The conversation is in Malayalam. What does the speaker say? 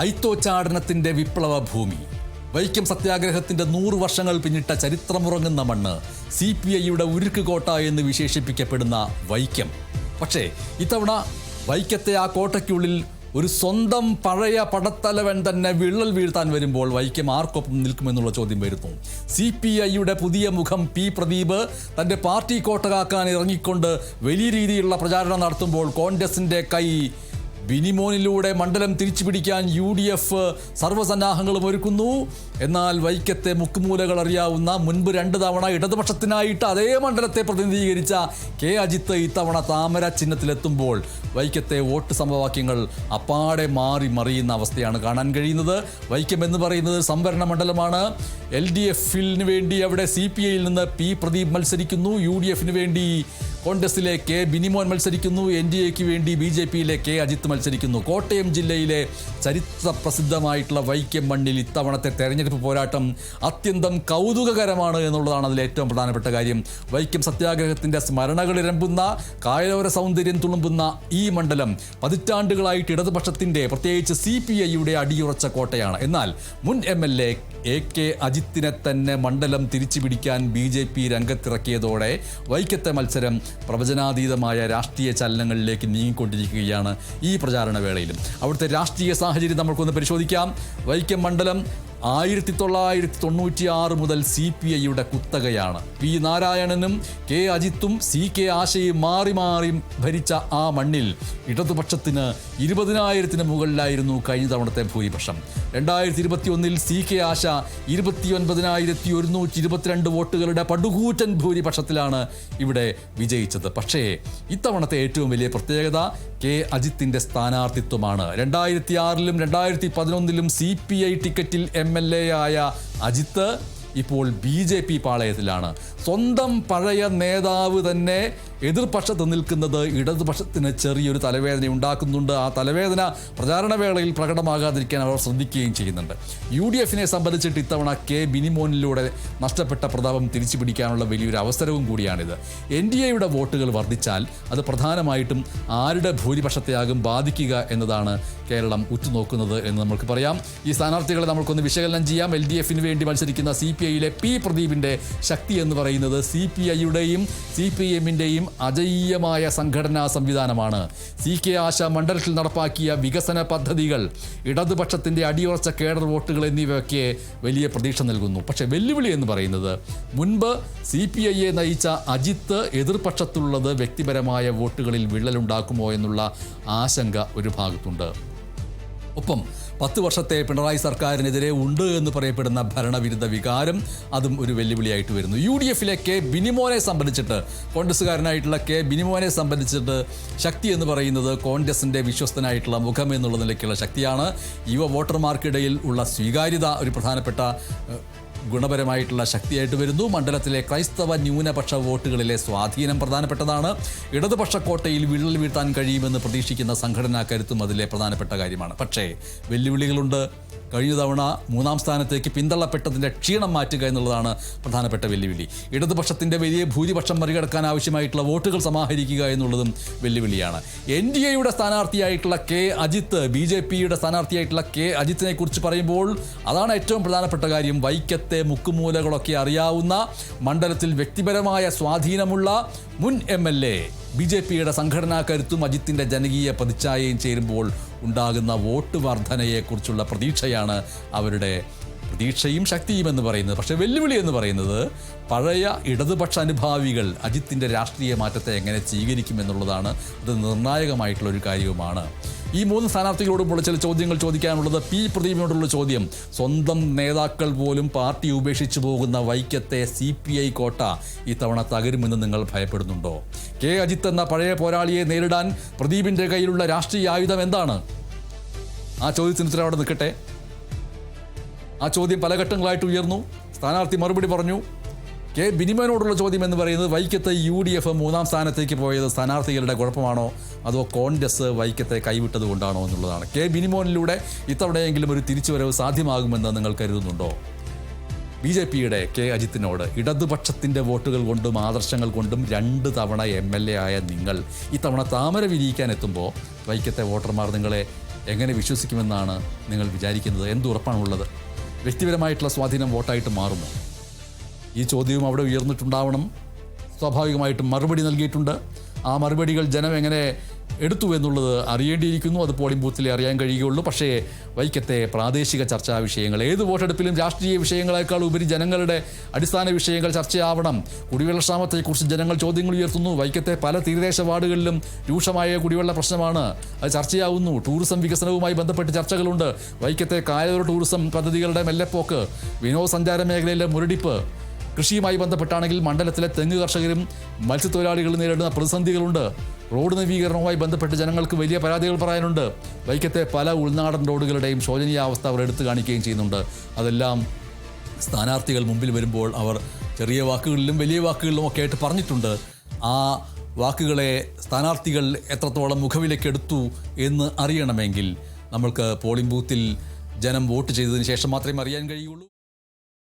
ഐത്തോച്ചാടനത്തിൻ്റെ വിപ്ലവ ഭൂമി, വൈക്കം സത്യാഗ്രഹത്തിൻ്റെ 100 വർഷങ്ങൾ പിന്നിട്ട ചരിത്രമുറങ്ങുന്ന മണ്ണ്, CPIയുടെ ഉരുക്കുകോട്ട എന്ന് വിശേഷിപ്പിക്കപ്പെടുന്ന വൈക്കം. പക്ഷേ ഇത്തവണ വൈക്കത്തെ ആ കോട്ടയ്ക്കുള്ളിൽ ഒരു സ്വന്തം പഴയ പടത്തലവൻ തന്നെ വിള്ളൽ വീഴ്ത്താൻ വരുമ്പോൾ വൈക്കം ആർക്കൊപ്പം നിൽക്കുമെന്നുള്ള ചോദ്യം വരുന്നു. CPIയുടെ പുതിയ മുഖം പി പ്രദീപ് തൻ്റെ പാർട്ടി കോട്ടകാക്കാൻ ഇറങ്ങിക്കൊണ്ട് വലിയ രീതിയിലുള്ള പ്രചാരണം നടത്തുമ്പോൾ കോൺഗ്രസിൻ്റെ കൈ ബിനിമോനിലൂടെ മണ്ഡലം തിരിച്ചുപിടിക്കാൻ UDF സർവ്വസന്നാഹങ്ങളും ഒരുക്കുന്നു. എന്നാൽ വൈക്കത്തെ മുക്കുമൂലകൾ അറിയാവുന്ന മുൻപ് 2 തവണ ഇടതുപക്ഷത്തിനായിട്ട് അതേ മണ്ഡലത്തെ പ്രതിനിധീകരിച്ച K അജിത്ത് ഇത്തവണ താമര ചിഹ്നത്തിലെത്തുമ്പോൾ വൈക്കത്തെ വോട്ട് സമവാക്യങ്ങൾ അപ്പാടെ മാറി മറിയുന്ന അവസ്ഥയാണ് കാണാൻ കഴിയുന്നത്. വൈക്കം എന്ന് പറയുന്നത് സംവരണ മണ്ഡലമാണ്. LDFന് വേണ്ടി അവിടെ CPIയിൽ നിന്ന് പി പ്രദീപ് മത്സരിക്കുന്നു. UDFന് വേണ്ടി കോൺഗ്രസിലെ K ബിനിമോൻ മത്സരിക്കുന്നു. NDAക്ക് വേണ്ടി BJPയിലെ K അജിത്ത് മത്സരിക്കുന്നു. കോട്ടയം ജില്ലയിലെ ചരിത്ര പ്രസിദ്ധമായിട്ടുള്ള വൈക്കം മണ്ണിൽ ഇത്തവണത്തെ തെരഞ്ഞെടുപ്പ് പോരാട്ടം അത്യന്തം കൗതുകകരമാണ് എന്നുള്ളതാണ് അതിൽ ഏറ്റവും പ്രധാനപ്പെട്ട കാര്യം. വൈക്കം സത്യാഗ്രഹത്തിൻ്റെ സ്മരണകളിരമ്പുന്ന കായലോര സൗന്ദര്യം തുളുമ്പുന്ന ഈ മണ്ഡലം പതിറ്റാണ്ടുകളായിട്ട് ഇടതുപക്ഷത്തിൻ്റെ പ്രത്യേകിച്ച് CPIയുടെ അടിയുറച്ച കോട്ടയാണ്. എന്നാൽ മുൻ MLA AK അജിത്തിനെ തന്നെ മണ്ഡലം തിരിച്ചു പിടിക്കാൻ BJP രംഗത്തിറക്കിയതോടെ വൈക്കത്തെ മത്സരം പ്രവചനാതീതമായ രാഷ്ട്രീയ ചലനങ്ങളിലേക്ക് നീങ്ങിക്കൊണ്ടിരിക്കുകയാണ് ഈ പ്രചാരണ വേളയിലും. അവിടുത്തെ രാഷ്ട്രീയ സാഹചര്യം നമുക്കൊന്ന് പരിശോധിക്കാം. വൈക്കം മണ്ഡലം 1996 മുതൽ CPIയുടെ കുത്തകയാണ്. P നാരായണനും K അജിത്തും CK ആശയും മാറി മാറി ഭരിച്ച ആ മണ്ണിൽ ഇടതുപക്ഷത്തിന് 20,000-ന് മുകളിലായിരുന്നു കഴിഞ്ഞ തവണത്തെ ഭൂരിപക്ഷം. 2021-ൽ CK ആശ 29,122 വോട്ടുകളുടെ പടുകൂറ്റൻ ഭൂരിപക്ഷത്തിലാണ് ഇവിടെ വിജയിച്ചത്. പക്ഷേ ഇത്തവണത്തെ ഏറ്റവും വലിയ പ്രത്യേകത K അജിത്തിൻ്റെ സ്ഥാനാർത്ഥിത്വമാണ്. 2006-ലും 2011-ലും CPI ടിക്കറ്റിൽ MLA ആയ അജിത്ത് ഇപ്പോൾ BJP പാളയത്തിലാണ്. സ്വന്തം പഴയ നേതാവ് തന്നെ എതിർപക്ഷത്ത് നിൽക്കുന്നത് ഇടതുപക്ഷത്തിന് ചെറിയൊരു തലവേദന ഉണ്ടാക്കുന്നുണ്ട്. ആ തലവേദന പ്രചാരണവേളയിൽ പ്രകടമാകാതിരിക്കാൻ അവർ ശ്രദ്ധിക്കുകയും ചെയ്യുന്നുണ്ട്. UDFനെ സംബന്ധിച്ചിട്ട് ഇത്തവണ K ബിനിമോനിലൂടെ നഷ്ടപ്പെട്ട പ്രതാപം തിരിച്ചു പിടിക്കാനുള്ള വലിയൊരു അവസരവും കൂടിയാണിത്. NDAയുടെ വോട്ടുകൾ വർദ്ധിച്ചാൽ അത് പ്രധാനമായിട്ടും ആരുടെ ഭൂരിപക്ഷത്തെയാകും ബാധിക്കുക എന്നതാണ് കേരളം ഉറ്റുനോക്കുന്നത് എന്ന് നമുക്ക് പറയാം. ഈ സ്ഥാനാർത്ഥികളെ നമുക്കൊന്ന് വിശകലനം ചെയ്യാം. LDFന് വേണ്ടി മത്സരിക്കുന്ന CPIയിലെ പി പ്രദീപിൻ്റെ ശക്തി എന്ന് പറയുന്നത് CPIയുടെയും CPMൻ്റെയും അജയ്യമായ സംഘടനാ സംവിധാനമാണ്. CK ആശ മണ്ഡലത്തിൽ നടപ്പാക്കിയ വികസന പദ്ധതികൾ, ഇടതുപക്ഷത്തിൻ്റെ അടിയുറച്ച കേഡർ വോട്ടുകൾ എന്നിവയൊക്കെ വലിയ പ്രതീക്ഷ നൽകുന്നു. പക്ഷേ വെല്ലുവിളി എന്ന് പറയുന്നത് മുൻപ് CPIയെ നയിച്ച അജിത്ത് എതിർപക്ഷത്തുള്ളത് വ്യക്തിപരമായ വോട്ടുകളിൽ വിള്ളലുണ്ടാക്കുമോ എന്നുള്ള ആശങ്ക ഒരു ഭാഗത്തുണ്ട്. ഒപ്പം 10 വർഷത്തെ പിണറായി സർക്കാരിനെതിരെ ഉണ്ട് എന്ന് പറയപ്പെടുന്ന ഭരണവിരുദ്ധ വികാരം അതും ഒരു വെല്ലുവിളിയായിട്ട് വരുന്നു. UDFിലെ K ബിനിമോനെ സംബന്ധിച്ചിട്ട്, കോൺഗ്രസ്സുകാരനായിട്ടുള്ള K ബിനിമോനെ സംബന്ധിച്ചിട്ട് ശക്തി എന്ന് പറയുന്നത് കോൺഗ്രസിൻ്റെ വിശ്വസ്തനായിട്ടുള്ള മുഖം എന്നുള്ള നിലയ്ക്കുള്ള ശക്തിയാണ്. യുവ വോട്ടർമാർക്കിടയിൽ ഉള്ള സ്വീകാര്യത ഒരു പ്രധാനപ്പെട്ട ഗുണപരമായിട്ടുള്ള ശക്തിയായിട്ട് വരുന്നു. മണ്ഡലത്തിലെ ക്രൈസ്തവ ന്യൂനപക്ഷ വോട്ടുകളിലെ സ്വാധീനം പ്രധാനപ്പെട്ടതാണ്. ഇടതുപക്ഷ കോട്ടയിൽ വിള്ളൽ വീഴ്ത്താൻ കഴിയുമെന്ന് പ്രതീക്ഷിക്കുന്ന സംഘടനാ കരുത്തും അതിലെ പ്രധാനപ്പെട്ട കാര്യമാണ്. പക്ഷേ വെല്ലുവിളികളുണ്ട്. കഴിഞ്ഞ തവണ 3ാം സ്ഥാനത്തേക്ക് പിന്തള്ളപ്പെട്ടതിൻ്റെ ക്ഷീണം മാറ്റുക എന്നുള്ളതാണ് പ്രധാനപ്പെട്ട വെല്ലുവിളി. ഇടതുപക്ഷത്തിൻ്റെ വലിയ ഭൂരിപക്ഷം മറികടക്കാൻ ആവശ്യമായിട്ടുള്ള വോട്ടുകൾ സമാഹരിക്കുക എന്നുള്ളതും വെല്ലുവിളിയാണ്. NDAയുടെ സ്ഥാനാർത്ഥിയായിട്ടുള്ള K അജിത്ത്, BJPയുടെ സ്ഥാനാർത്ഥിയായിട്ടുള്ള K അജിത്തിനെ കുറിച്ച് പറയുമ്പോൾ അതാണ് ഏറ്റവും പ്രധാനപ്പെട്ട കാര്യം. വൈക്കത്തെ മുക്കുമൂലകളൊക്കെ അറിയാവുന്ന, മണ്ഡലത്തിൽ വ്യക്തിപരമായ സ്വാധീനമുള്ള മുൻ MLA, BJPയുടെ സംഘടനാ കരുത്തും അജിത്തിൻ്റെ ജനകീയ പ്രതിച്ഛായയും ചേരുമ്പോൾ ഉണ്ടാകുന്ന വോട്ട് വർധനയെക്കുറിച്ചുള്ള പ്രതീക്ഷയാണ് അവരുടെ പ്രതീക്ഷയും ശക്തിയും എന്ന് പറയുന്നത്. പക്ഷേ വെല്ലുവിളി എന്ന് പറയുന്നത് പഴയ ഇടതുപക്ഷ അനുഭാവികൾ അജിത്തിൻ്റെ രാഷ്ട്രീയ മാറ്റത്തെ എങ്ങനെ സ്വീകരിക്കുമെന്നുള്ളതാണ്. അത് നിർണായകമായിട്ടുള്ളൊരു കാര്യവുമാണ്. ഈ 3 സ്ഥാനാർത്ഥികളോടും ചില ചോദ്യങ്ങൾ ചോദിക്കാനുള്ളത്. പി പ്രദീപിനോടുള്ള ചോദ്യം, സ്വന്തം നേതാക്കൾ പോലും പാർട്ടി ഉപേക്ഷിച്ചു പോകുന്ന വൈക്കത്തെ CPI കോട്ട ഇത്തവണ തകരുമെന്ന് നിങ്ങൾ ഭയപ്പെടുന്നുണ്ടോ? K അജിത്ത് എന്ന പഴയ പോരാളിയെ നേരിടാൻ പ്രദീപിൻ്റെ കയ്യിലുള്ള രാഷ്ട്രീയ ആയുധം എന്താണ്? ആ ചോദ്യത്തിന് ഉത്തരം അവിടെ നിൽക്കട്ടെ. ആ ചോദ്യം പല ഘട്ടങ്ങളായിട്ട് ഉയർന്നു. സ്ഥാനാർത്ഥി മറുപടി പറഞ്ഞു. K ബിനിമോനോടുള്ള ചോദ്യം എന്ന് പറയുന്നത്, വൈക്കത്തെ UDF 3ാം സ്ഥാനത്തേക്ക് പോയത് സ്ഥാനാർത്ഥികളുടെ കുഴപ്പമാണോ അതോ കോൺഗ്രസ് വൈക്കത്തെ കൈവിട്ടത് കൊണ്ടാണോ എന്നുള്ളതാണ്. K ബിനിമോനിലൂടെ ഇത്തവണയെങ്കിലും ഒരു തിരിച്ചുവരവ് സാധ്യമാകുമെന്ന് നിങ്ങൾ കരുതുന്നുണ്ടോ? BJPയുടെ K അജിത്തിനോട് ഇടതുപക്ഷത്തിൻ്റെ വോട്ടുകൾ കൊണ്ടും ആദർശങ്ങൾ കൊണ്ടും 2 തവണ MLA ആയ നിങ്ങൾ ഇത്തവണ താമര വിരിയിക്കാൻ എത്തുമ്പോൾ വൈക്കത്തെ വോട്ടർമാർ നിങ്ങളെ എങ്ങനെ വിശ്വസിക്കുമെന്നാണ് നിങ്ങൾ വിചാരിക്കുന്നത്? എന്തുറപ്പാണുള്ളത്? വ്യക്തിപരമായിട്ടുള്ള സ്വാധീനം വോട്ടായിട്ട് മാറുമോ? ഈ ചോദ്യവും അവിടെ ഉയർന്നിട്ടുണ്ടാവണം. സ്വാഭാവികമായിട്ടും മറുപടി നൽകിയിട്ടുണ്ട്. ആ മറുപടികൾ ജനം എങ്ങനെ എടുത്തു എന്നുള്ളത് അറിയേണ്ടിയിരിക്കുന്നു. അത് പോളിംഗ് ബൂത്തിലെ അറിയാൻ കഴിയുകയുള്ളൂ. പക്ഷേ വൈക്കത്തെ പ്രാദേശിക ചർച്ചാ വിഷയങ്ങൾ, ഏത് വോട്ടെടുപ്പിലും രാഷ്ട്രീയ വിഷയങ്ങളെക്കാൾ ഉപരി ജനങ്ങളുടെ അടിസ്ഥാന വിഷയങ്ങൾ ചർച്ചയാവണം. കുടിവെള്ളക്ഷാമത്തെക്കുറിച്ച് ജനങ്ങൾ ചോദ്യങ്ങൾ ഉയർത്തുന്നു. വൈക്കത്തെ പല തീരദേശ വാർഡുകളിലും രൂക്ഷമായ കുടിവെള്ള പ്രശ്നമാണ്, അത് ചർച്ചയാവുന്നു. ടൂറിസം വികസനവുമായി ബന്ധപ്പെട്ട് ചർച്ചകളുണ്ട്. വൈക്കത്തെ കായലോര ടൂറിസം പദ്ധതികളുടെ മെല്ലെപ്പോക്ക്, വിനോദസഞ്ചാര മേഖലയിലെ മുരടിപ്പ്, കൃഷിയുമായി ബന്ധപ്പെട്ടാണെങ്കിൽ മണ്ഡലത്തിലെ തെങ്ങ് കർഷകരും മത്സ്യത്തൊഴിലാളികളും നേരിടുന്ന പ്രതിസന്ധികളുണ്ട്. റോഡ് നവീകരണവുമായി ബന്ധപ്പെട്ട് ജനങ്ങൾക്ക് വലിയ പരാതികൾ പറയാനുണ്ട്. വൈക്കത്തെ പല ഉൾനാടൻ റോഡുകളുടെയും ശോചനീയാവസ്ഥ അവർ എടുത്തു കാണിക്കുകയും ചെയ്യുന്നുണ്ട്. അതെല്ലാം സ്ഥാനാർത്ഥികൾ മുമ്പിൽ വരുമ്പോൾ അവർ ചെറിയ വാക്കുകളിലും വലിയ വാക്കുകളിലും ഒക്കെ ആയിട്ട് പറഞ്ഞിട്ടുണ്ട്. ആ വാക്കുകളെ സ്ഥാനാർത്ഥികൾ എത്രത്തോളം മുഖവിലക്കെടുത്തു എന്ന് അറിയണമെങ്കിൽ നമ്മൾക്ക് പോളിംഗ് ബൂത്തിൽ ജനം വോട്ട് ചെയ്തതിന് ശേഷം മാത്രമേ അറിയാൻ കഴിയുള്ളൂ.